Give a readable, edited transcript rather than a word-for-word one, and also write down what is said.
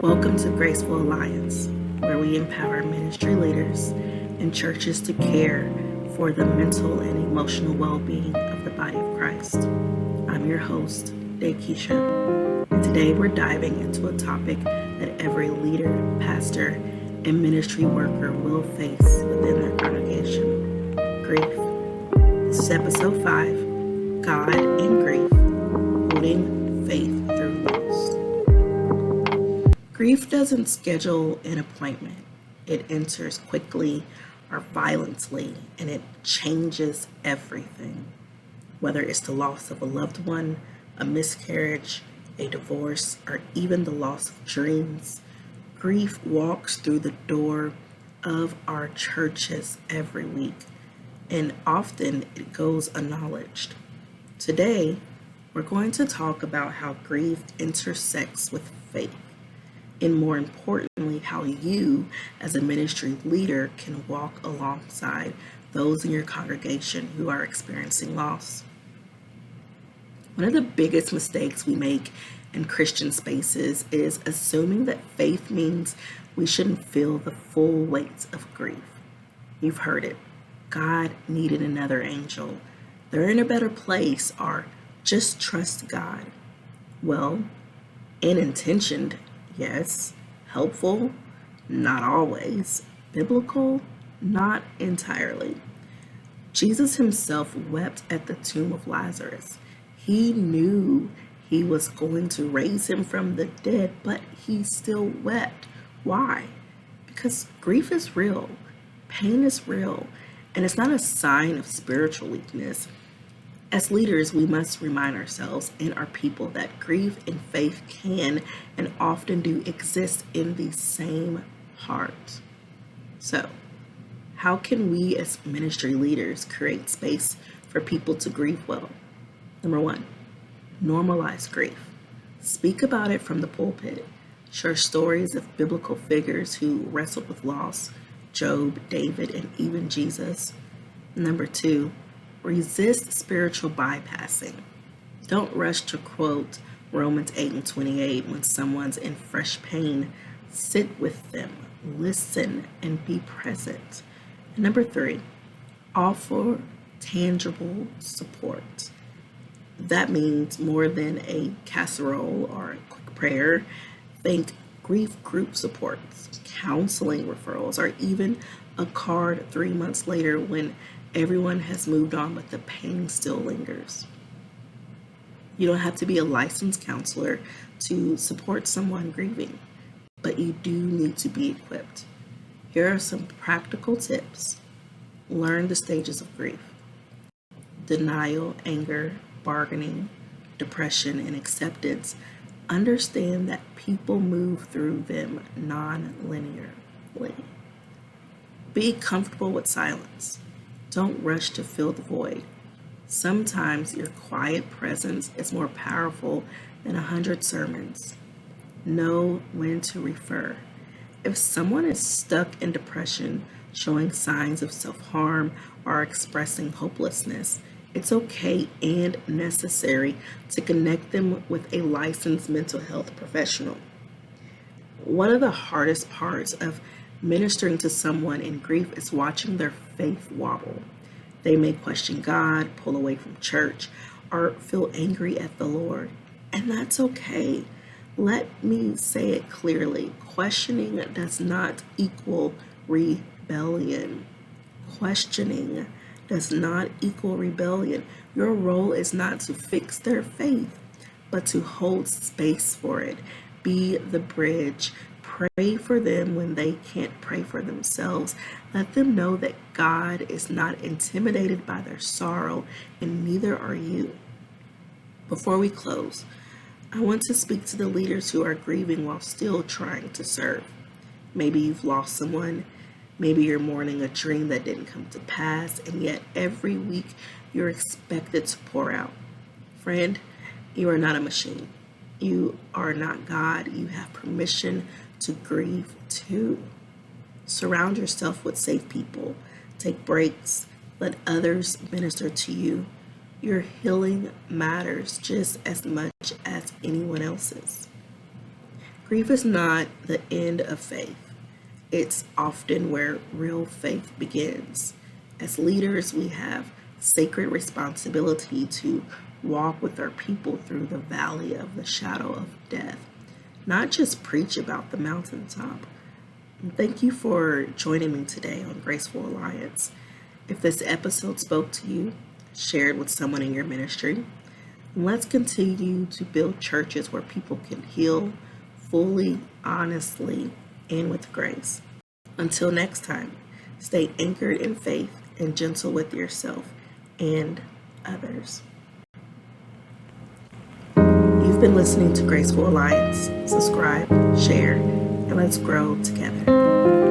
Welcome to Graceful Alliance, where we empower ministry leaders and churches to care for the mental and emotional well-being of the body of Christ. I'm your host, Dakeisha, and today we're diving into a topic that every leader, pastor, and ministry worker will face within their congregation: grief. This is episode 5, God and Grief, Holding Faith Through Loss. Grief doesn't schedule an appointment. It enters quickly or violently, and it changes everything. Whether it's the loss of a loved one, a miscarriage, a divorce, or even the loss of dreams, grief walks through the door of our churches every week, and often it goes unacknowledged. Today, we're going to talk about how grief intersects with faith, and more importantly, how you as a ministry leader can walk alongside those in your congregation who are experiencing loss. One of the biggest mistakes we make in Christian spaces is assuming that faith means we shouldn't feel the full weight of grief. You've heard it. God needed another angel. They're in a better place, or just trust God. Well, intentioned, yes. Helpful, not always. Biblical, not entirely. Jesus himself wept at the tomb of Lazarus. He knew he was going to raise him from the dead, but he still wept. Why? Because grief is real, pain is real, and it's not a sign of spiritual weakness. As leaders, we must remind ourselves and our people that grief and faith can and often do exist in the same heart. So, how can we as ministry leaders create space for people to grieve well? Number 1, normalize grief. Speak about it from the pulpit. Share stories of biblical figures who wrestled with loss: Job, David, and even Jesus. Number 2, resist spiritual bypassing. Don't rush to quote Romans 8:28 when someone's in fresh pain. Sit with them, listen, and be present. And number 3, offer tangible support. That means more than a casserole or a quick prayer. Think grief group supports, counseling referrals, or even a card 3 months later when everyone has moved on but the pain still lingers. You don't have to be a licensed counselor to support someone grieving, but you do need to be equipped. Here are some practical tips. Learn the stages of grief: denial, anger, bargaining, depression, and acceptance. Understand that people move through them non-linearly. Be comfortable with silence. Don't rush to fill the void. Sometimes your quiet presence is more powerful than 100 sermons. Know when to refer. If someone is stuck in depression, showing signs of self-harm, or expressing hopelessness, it's okay and necessary to connect them with a licensed mental health professional. One of the hardest parts of ministering to someone in grief is watching their faith wobble. They may question God, pull away from church, or feel angry at the Lord. And that's okay. Let me say it clearly. Questioning does not equal rebellion. Questioning does not equal rebellion. Your role is not to fix their faith, but to hold space for it. Be the bridge. Pray for them when they can't pray for themselves. Let them know that God is not intimidated by their sorrow, and neither are you. Before we close, I want to speak to the leaders who are grieving while still trying to serve. Maybe you've lost someone. Maybe you're mourning a dream that didn't come to pass, and yet every week you're expected to pour out. Friend, you are not a machine. You are not God. You have permission to grieve too. Surround yourself with safe people. Take breaks. Let others minister to you. Your healing matters just as much as anyone else's. Grief is not the end of faith. It's often where real faith begins. As leaders, we have sacred responsibility to walk with our people through the valley of the shadow of death, not just preach about the mountaintop. And thank you for joining me today on Graceful Alliance. If this episode spoke to you, share it with someone in your ministry. And let's continue to build churches where people can heal fully, honestly, and with grace. Until next time, stay anchored in faith and gentle with yourself and others. You've been listening to Graceful Alliance. Subscribe, share, and let's grow together.